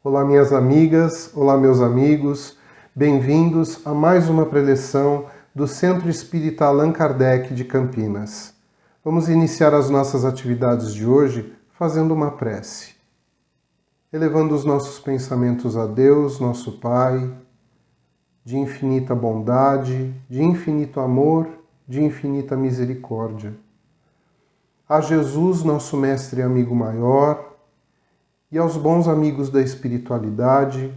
Olá, minhas amigas, olá, meus amigos, bem-vindos a mais uma preleção do Centro Espírita Allan Kardec de Campinas. Vamos iniciar as nossas atividades de hoje fazendo uma prece, elevando os nossos pensamentos a Deus, nosso Pai, de infinita bondade, de infinito amor, de infinita misericórdia. A Jesus, nosso Mestre e amigo maior, e aos bons amigos da espiritualidade,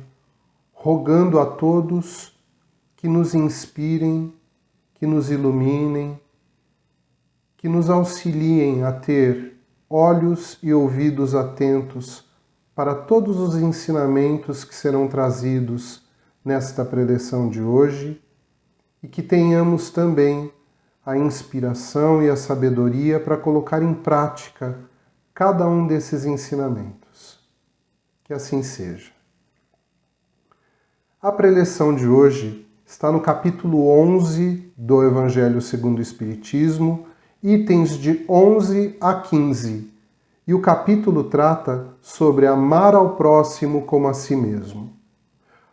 rogando a todos que nos inspirem, que nos iluminem, que nos auxiliem a ter olhos e ouvidos atentos para todos os ensinamentos que serão trazidos nesta preleção de hoje e que tenhamos também a inspiração e a sabedoria para colocar em prática cada um desses ensinamentos. Que assim seja. A preleção de hoje está no capítulo 11 do Evangelho segundo o Espiritismo, itens de 11 a 15, e o capítulo trata sobre amar ao próximo como a si mesmo.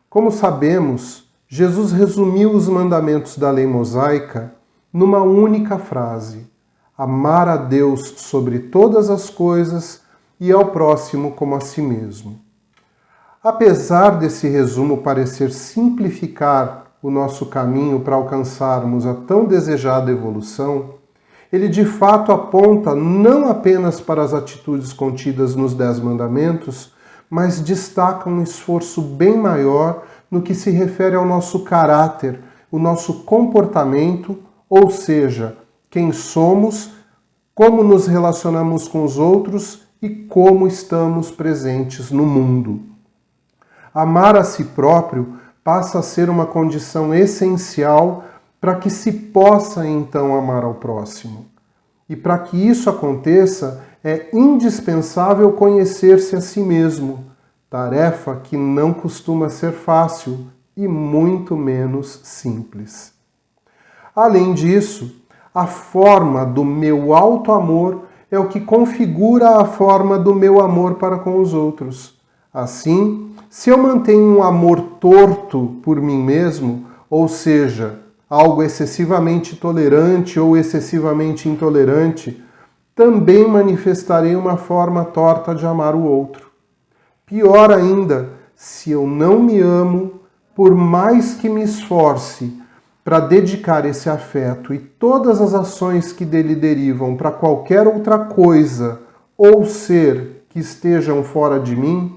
Como sabemos, Jesus resumiu os mandamentos da lei mosaica numa única frase: amar a Deus sobre todas as coisas e ao próximo como a si mesmo. Apesar desse resumo parecer simplificar o nosso caminho para alcançarmos a tão desejada evolução, ele de fato aponta não apenas para as atitudes contidas nos 10 mandamentos, mas destaca um esforço bem maior no que se refere ao nosso caráter, o nosso comportamento, ou seja, quem somos, como nos relacionamos com os outros e como estamos presentes no mundo. Amar a si próprio passa a ser uma condição essencial para que se possa então amar ao próximo. E para que isso aconteça, é indispensável conhecer-se a si mesmo, tarefa que não costuma ser fácil e muito menos simples. Além disso, a forma do meu auto-amor é o que configura a forma do meu amor para com os outros. Assim, se eu mantenho um amor torto por mim mesmo, ou seja, algo excessivamente tolerante ou excessivamente intolerante, também manifestarei uma forma torta de amar o outro. Pior ainda, se eu não me amo, por mais que me esforce para dedicar esse afeto e todas as ações que dele derivam para qualquer outra coisa ou ser que estejam fora de mim,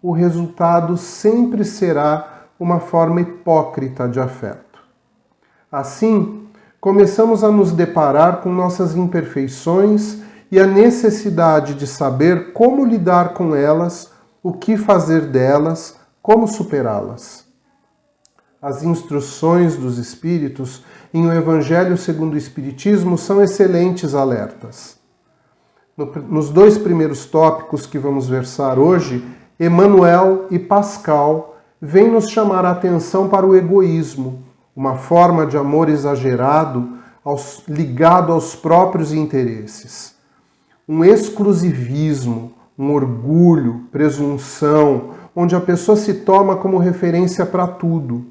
o resultado sempre será uma forma hipócrita de afeto. Assim, começamos a nos deparar com nossas imperfeições e a necessidade de saber como lidar com elas, o que fazer delas, como superá-las. As instruções dos Espíritos em O Evangelho segundo o Espiritismo são excelentes alertas. Nos 2 primeiros tópicos que vamos versar hoje, Emmanuel e Pascal vêm nos chamar a atenção para o egoísmo, uma forma de amor exagerado ligado aos próprios interesses. Um exclusivismo, um orgulho, presunção, onde a pessoa se toma como referência para tudo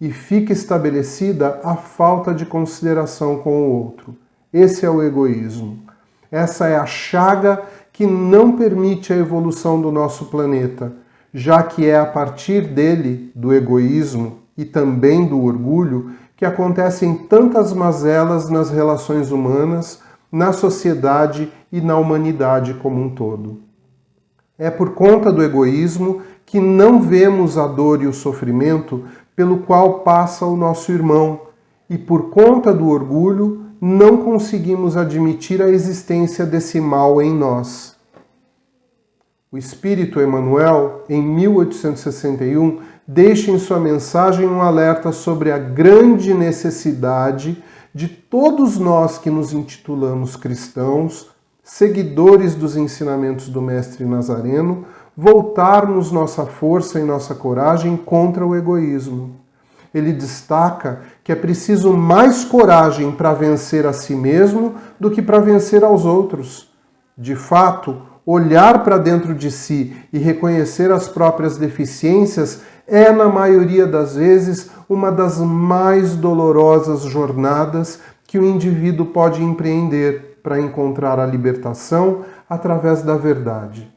e fica estabelecida a falta de consideração com o outro. Esse é o egoísmo. Essa é a chaga que não permite a evolução do nosso planeta, já que é a partir dele, do egoísmo e também do orgulho, que acontecem tantas mazelas nas relações humanas, na sociedade e na humanidade como um todo. É por conta do egoísmo que não vemos a dor e o sofrimento pelo qual passa o nosso irmão, e por conta do orgulho não conseguimos admitir a existência desse mal em nós. O Espírito Emmanuel, em 1861, deixa em sua mensagem um alerta sobre a grande necessidade de todos nós que nos intitulamos cristãos, seguidores dos ensinamentos do Mestre Nazareno, voltarmos nossa força e nossa coragem contra o egoísmo. Ele destaca que é preciso mais coragem para vencer a si mesmo do que para vencer aos outros. De fato, olhar para dentro de si e reconhecer as próprias deficiências é, na maioria das vezes, uma das mais dolorosas jornadas que o indivíduo pode empreender para encontrar a libertação através da verdade.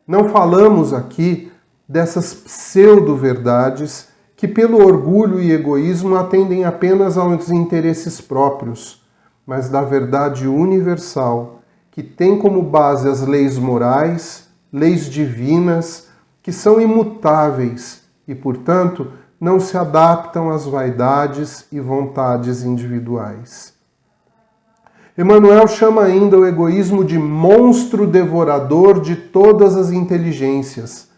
Não falamos aqui dessas pseudo-verdades que, pelo orgulho e egoísmo, atendem apenas aos interesses próprios, mas da verdade universal, que tem como base as leis morais, leis divinas, que são imutáveis e, portanto, não se adaptam às vaidades e vontades individuais. Emmanuel chama ainda o egoísmo de monstro devorador de todas as inteligências,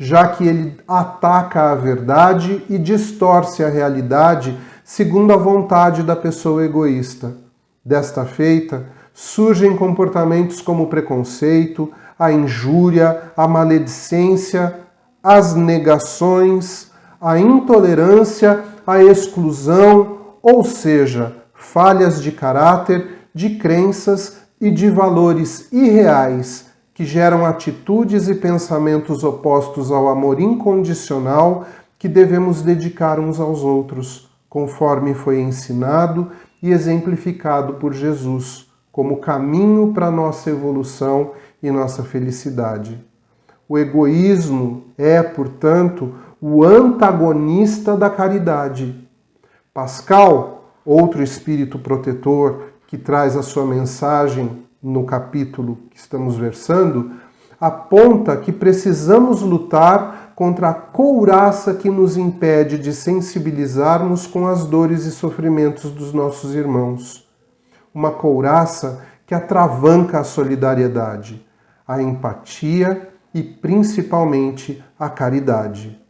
já que ele ataca a verdade e distorce a realidade segundo a vontade da pessoa egoísta. Desta feita, surgem comportamentos como o preconceito, a injúria, a maledicência, as negações, a intolerância, a exclusão, ou seja, falhas de caráter, de crenças e de valores irreais que geram atitudes e pensamentos opostos ao amor incondicional que devemos dedicar uns aos outros, conforme foi ensinado e exemplificado por Jesus, como caminho para nossa evolução e nossa felicidade. O egoísmo é, portanto, o antagonista da caridade. Pascal, outro espírito protetor que traz a sua mensagem no capítulo que estamos versando, aponta que precisamos lutar contra a couraça que nos impede de sensibilizarmos com as dores e sofrimentos dos nossos irmãos. Uma couraça que atravanca a solidariedade, a empatia e, principalmente, a caridade.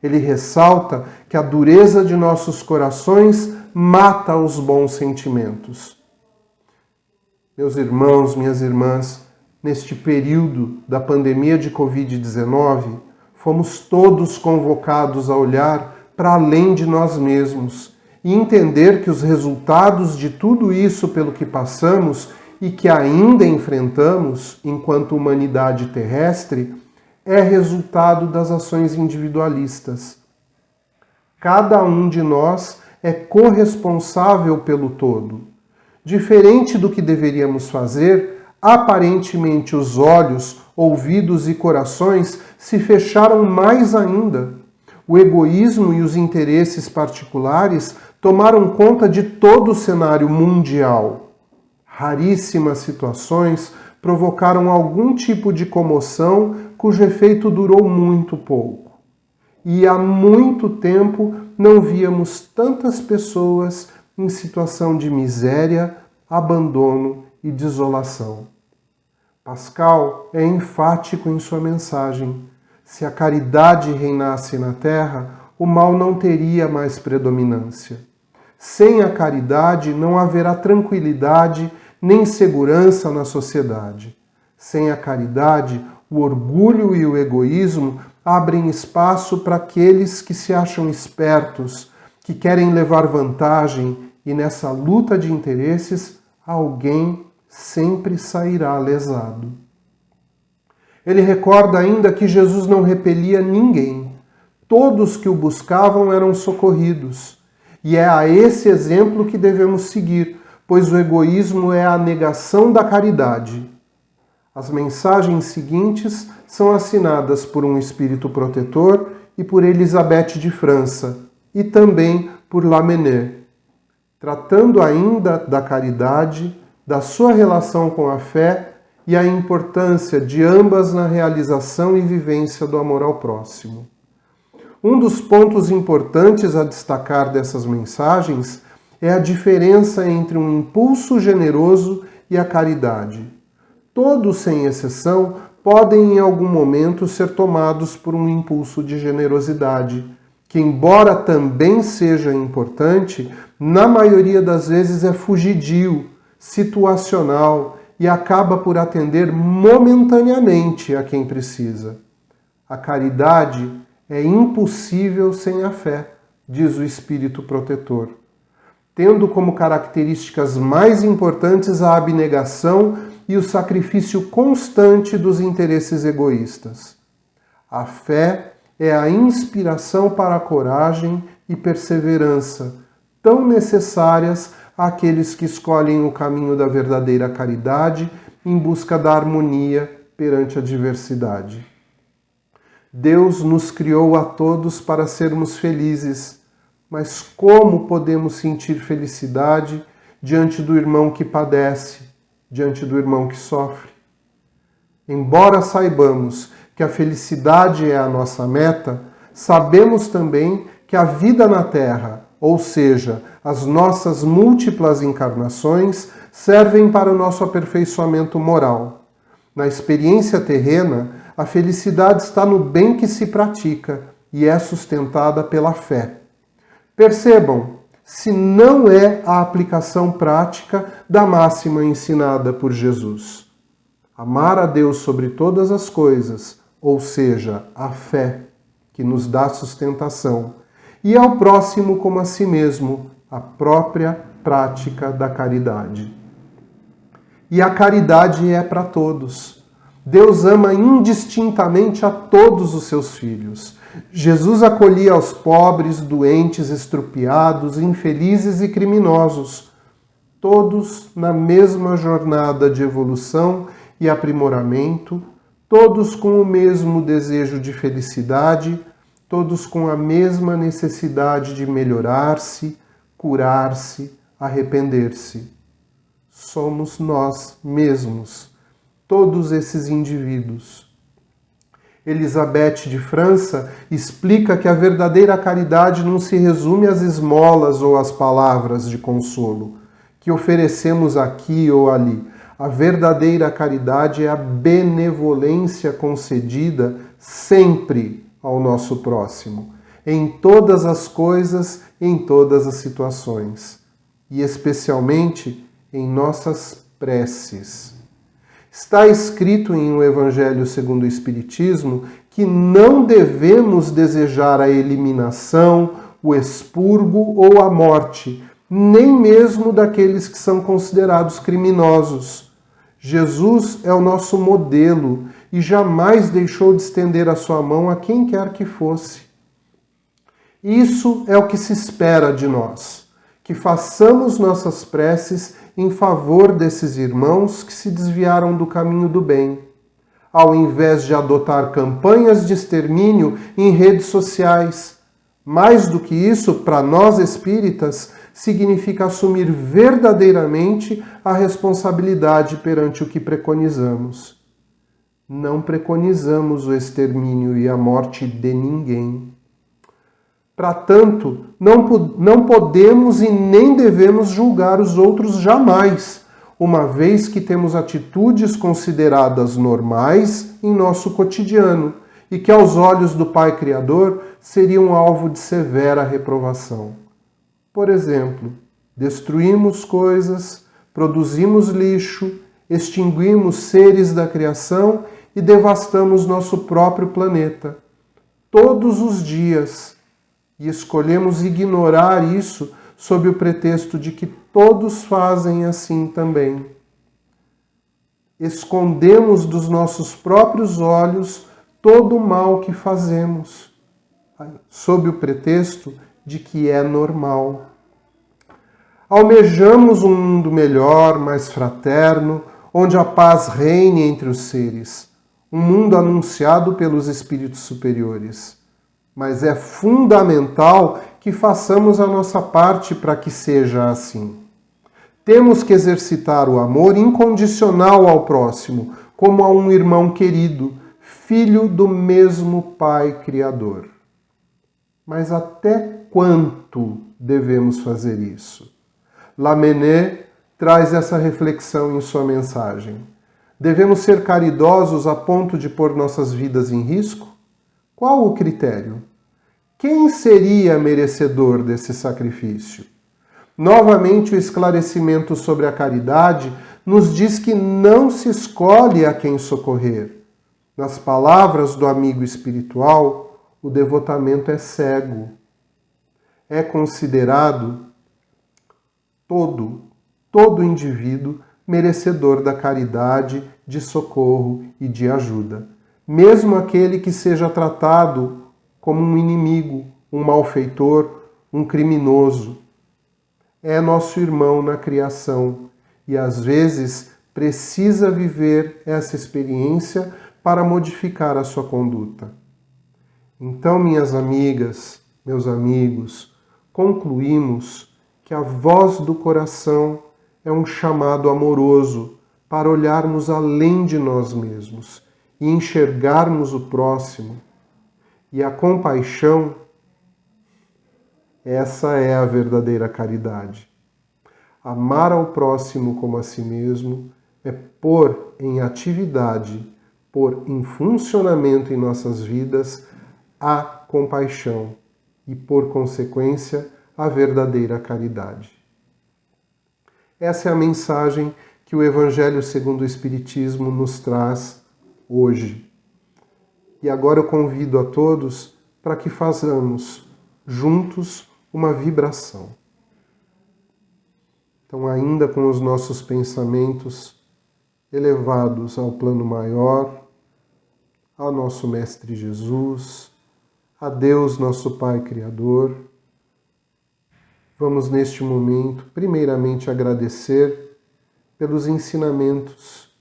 Ele ressalta que a dureza de nossos corações mata os bons sentimentos. Meus irmãos, minhas irmãs, neste período da pandemia de Covid-19, fomos todos convocados a olhar para além de nós mesmos e entender que os resultados de tudo isso pelo que passamos e que ainda enfrentamos enquanto humanidade terrestre é resultado das ações individualistas. Cada um de nós é corresponsável pelo todo. Diferente do que deveríamos fazer, aparentemente os olhos, ouvidos e corações se fecharam mais ainda. O egoísmo e os interesses particulares tomaram conta de todo o cenário mundial. Raríssimas situações provocaram algum tipo de comoção cujo efeito durou muito pouco. E há muito tempo não víamos tantas pessoas em situação de miséria, abandono e desolação. Pascal é enfático em sua mensagem. Se a caridade reinasse na terra, o mal não teria mais predominância. Sem a caridade não haverá tranquilidade nem segurança na sociedade. Sem a caridade, o orgulho e o egoísmo abrem espaço para aqueles que se acham espertos, que querem levar vantagem, e nessa luta de interesses, alguém sempre sairá lesado. Ele recorda ainda que Jesus não repelia ninguém. Todos que o buscavam eram socorridos. E é a esse exemplo que devemos seguir, pois o egoísmo é a negação da caridade. As mensagens seguintes são assinadas por um espírito protetor e por Elisabeth de França, e também por Lamennais, tratando ainda da caridade, da sua relação com a fé e a importância de ambas na realização e vivência do amor ao próximo. Um dos pontos importantes a destacar dessas mensagens é a diferença entre um impulso generoso e a caridade. Todos, sem exceção, podem em algum momento ser tomados por um impulso de generosidade, que, embora também seja importante, na maioria das vezes é fugidio, situacional e acaba por atender momentaneamente a quem precisa. A caridade é impossível sem a fé, diz o Espírito protetor, tendo como características mais importantes a abnegação e o sacrifício constante dos interesses egoístas. A fé é a inspiração para a coragem e perseverança, tão necessárias àqueles que escolhem o caminho da verdadeira caridade em busca da harmonia perante a diversidade. Deus nos criou a todos para sermos felizes, mas como podemos sentir felicidade diante do irmão que padece, diante do irmão que sofre? Embora saibamos que a felicidade é a nossa meta, sabemos também que a vida na Terra, ou seja, as nossas múltiplas encarnações, servem para o nosso aperfeiçoamento moral. Na experiência terrena, a felicidade está no bem que se pratica e é sustentada pela fé. Percebam, se não é a aplicação prática da máxima ensinada por Jesus. Amar a Deus sobre todas as coisas, ou seja, a fé, que nos dá sustentação, e ao próximo como a si mesmo, a própria prática da caridade. E a caridade é para todos. Deus ama indistintamente a todos os seus filhos. Jesus acolhia aos pobres, doentes, estrupiados, infelizes e criminosos, todos na mesma jornada de evolução e aprimoramento, todos com o mesmo desejo de felicidade, todos com a mesma necessidade de melhorar-se, curar-se, arrepender-se. Somos nós mesmos, todos esses indivíduos. Elizabeth de França explica que a verdadeira caridade não se resume às esmolas ou às palavras de consolo que oferecemos aqui ou ali. A verdadeira caridade é a benevolência concedida sempre ao nosso próximo, em todas as coisas, em todas as situações, e especialmente em nossas preces. Está escrito em O Evangelho segundo o Espiritismo que não devemos desejar a eliminação, o expurgo ou a morte, nem mesmo daqueles que são considerados criminosos. Jesus é o nosso modelo e jamais deixou de estender a sua mão a quem quer que fosse. Isso é o que se espera de nós, que façamos nossas preces em favor desses irmãos que se desviaram do caminho do bem, ao invés de adotar campanhas de extermínio em redes sociais. Mais do que isso, para nós espíritas, significa assumir verdadeiramente a responsabilidade perante o que preconizamos. Não preconizamos o extermínio e a morte de ninguém. Para tanto, não podemos e nem devemos julgar os outros jamais, uma vez que temos atitudes consideradas normais em nosso cotidiano e que aos olhos do Pai Criador seriam alvo de severa reprovação. Por exemplo, destruímos coisas, produzimos lixo, extinguimos seres da criação e devastamos nosso próprio planeta. Todos os dias. E escolhemos ignorar isso sob o pretexto de que todos fazem assim também. Escondemos dos nossos próprios olhos todo o mal que fazemos, sob o pretexto de que é normal. Almejamos um mundo melhor, mais fraterno, onde a paz reine entre os seres, um mundo anunciado pelos espíritos superiores. Mas é fundamental que façamos a nossa parte para que seja assim. Temos que exercitar o amor incondicional ao próximo, como a um irmão querido, filho do mesmo Pai Criador. Mas até quanto devemos fazer isso? Lamennais traz essa reflexão em sua mensagem. Devemos ser caridosos a ponto de pôr nossas vidas em risco? Qual o critério? Quem seria merecedor desse sacrifício? Novamente, o esclarecimento sobre a caridade nos diz que não se escolhe a quem socorrer. Nas palavras do amigo espiritual, o devotamento é cego. É considerado todo indivíduo merecedor da caridade, de socorro e de ajuda. Mesmo aquele que seja tratado como um inimigo, um malfeitor, um criminoso, é nosso irmão na criação e às vezes precisa viver essa experiência para modificar a sua conduta. Então, minhas amigas, meus amigos, concluímos que a voz do coração é um chamado amoroso para olharmos além de nós mesmos e enxergarmos o próximo. E a compaixão, essa é a verdadeira caridade. Amar ao próximo como a si mesmo é pôr em atividade, pôr em funcionamento em nossas vidas a compaixão e, por consequência, a verdadeira caridade. Essa é a mensagem que o Evangelho segundo o Espiritismo nos traz hoje. E agora eu convido a todos para que façamos juntos uma vibração. Então, ainda com os nossos pensamentos elevados ao plano maior, ao nosso Mestre Jesus, a Deus, nosso Pai Criador, vamos neste momento, primeiramente, agradecer pelos ensinamentos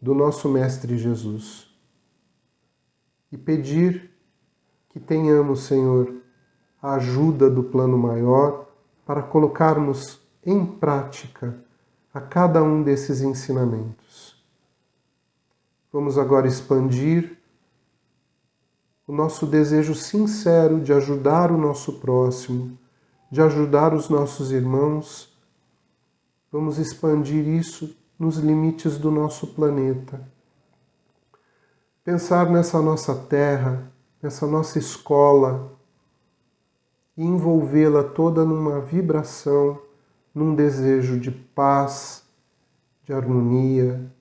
do nosso Mestre Jesus e pedir que tenhamos, Senhor, a ajuda do plano maior para colocarmos em prática a cada um desses ensinamentos. Vamos agora expandir o nosso desejo sincero de ajudar o nosso próximo, de ajudar os nossos irmãos. Vamos expandir isso nos limites do nosso planeta. Pensar nessa nossa terra, nessa nossa escola, e envolvê-la toda numa vibração, num desejo de paz, de harmonia,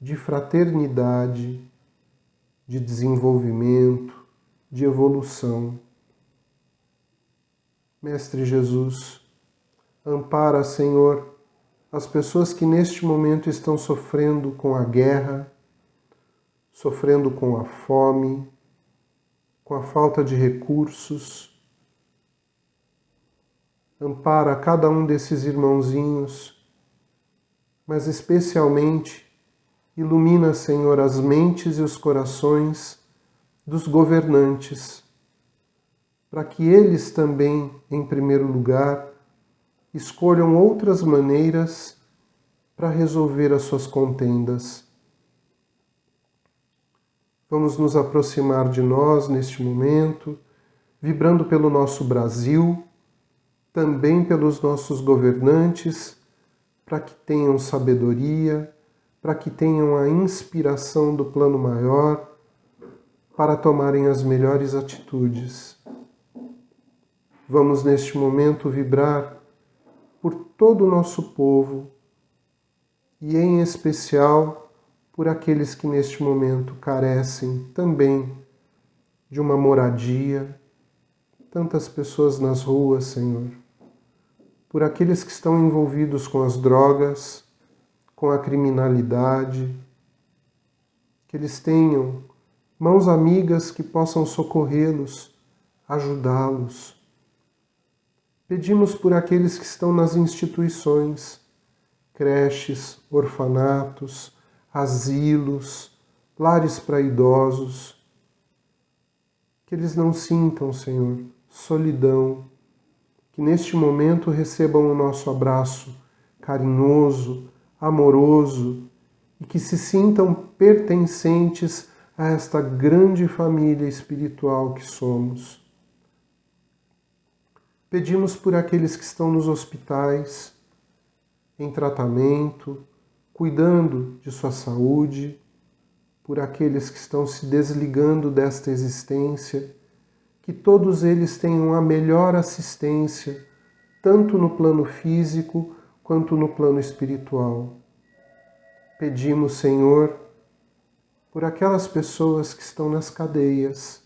de fraternidade, de desenvolvimento, de evolução. Mestre Jesus, ampara, Senhor, as pessoas que neste momento estão sofrendo com a guerra, sofrendo com a fome, com a falta de recursos. Ampara cada um desses irmãozinhos, mas especialmente ilumina, Senhor, as mentes e os corações dos governantes, para que eles também, em primeiro lugar, escolham outras maneiras para resolver as suas contendas. Vamos nos aproximar de nós neste momento, vibrando pelo nosso Brasil, também pelos nossos governantes, para que tenham sabedoria, para que tenham a inspiração do plano maior, para tomarem as melhores atitudes. Vamos neste momento vibrar por todo o nosso povo e, em especial, por aqueles que neste momento carecem também de uma moradia, tantas pessoas nas ruas, Senhor, por aqueles que estão envolvidos com as drogas, com a criminalidade, que eles tenham mãos amigas que possam socorrê-los, ajudá-los. Pedimos por aqueles que estão nas instituições, creches, orfanatos, asilos, lares para idosos, que eles não sintam, Senhor, solidão, que neste momento recebam o nosso abraço carinhoso, amoroso e que se sintam pertencentes a esta grande família espiritual que somos. Pedimos por aqueles que estão nos hospitais, em tratamento, cuidando de sua saúde, por aqueles que estão se desligando desta existência, que todos eles tenham a melhor assistência, tanto no plano físico quanto no plano espiritual. Pedimos, Senhor, por aquelas pessoas que estão nas cadeias,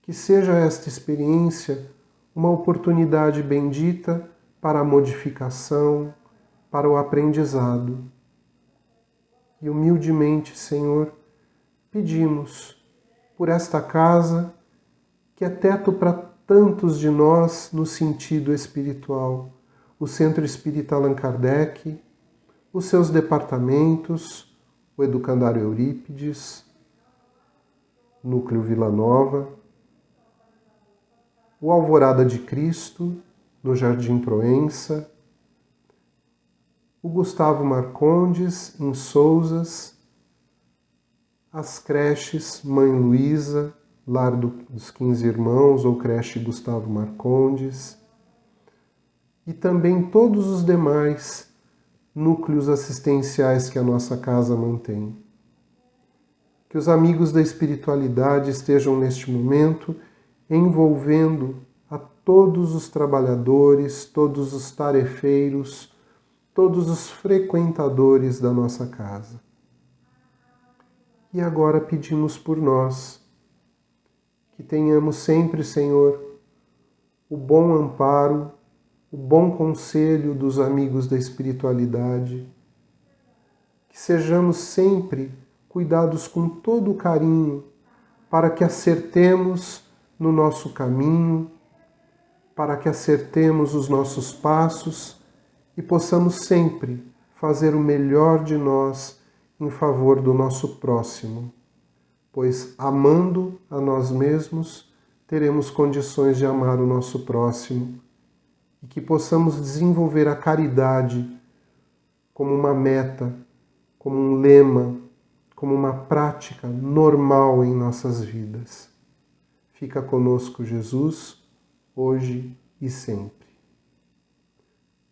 que seja esta experiência uma oportunidade bendita para a modificação, para o aprendizado. E humildemente, Senhor, pedimos por esta casa, que é teto para tantos de nós no sentido espiritual, o Centro Espírita Allan Kardec, os seus departamentos, o Educandário Eurípides, Núcleo Vila Nova, o Alvorada de Cristo, no Jardim Proença, o Gustavo Marcondes, em Sousas, as creches Mãe Luísa, Lar dos 15 Irmãos ou Creche Gustavo Marcondes, e também todos os demais núcleos assistenciais que a nossa casa mantém. Que os amigos da espiritualidade estejam neste momento envolvendo a todos os trabalhadores, todos os tarefeiros, todos os frequentadores da nossa casa. E agora pedimos por nós, que tenhamos sempre, Senhor, o bom amparo, o bom conselho dos amigos da espiritualidade, que sejamos sempre cuidados com todo o carinho, para que acertemos no nosso caminho, para que acertemos os nossos passos e possamos sempre fazer o melhor de nós em favor do nosso próximo, pois amando a nós mesmos, teremos condições de amar o nosso próximo e que possamos desenvolver a caridade como uma meta, como um lema, como uma prática normal em nossas vidas. Fica conosco, Jesus, hoje e sempre.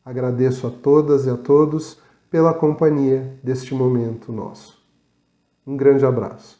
Agradeço a todas e a todos pela companhia deste momento nosso. Um grande abraço.